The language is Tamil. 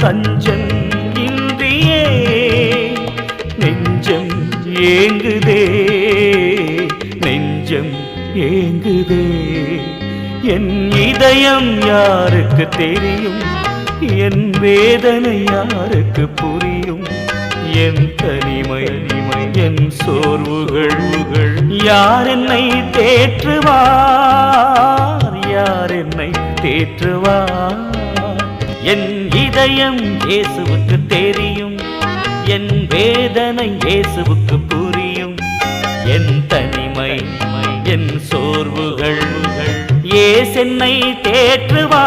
தஞ்சம் இன்றியே நெஞ்சம் ஏங்குதே, நெஞ்சம் ஏங்குதே. என் இதயம் யாருக்கு தெரியும், என் வேதனை யாருக்கு புரியும், என் தனிமை என் சோர்வுகள் யார் என்னை தேற்றுவார், யார் என்னை தேற்றுவார். என் இதயம் இயேசுவுக்கு தெரியும், என் வேதனை இயேசுவுக்கு புரியும், என் தனிமை என் சோர்வுகள் இயேசு என்னை தேற்றுவார்.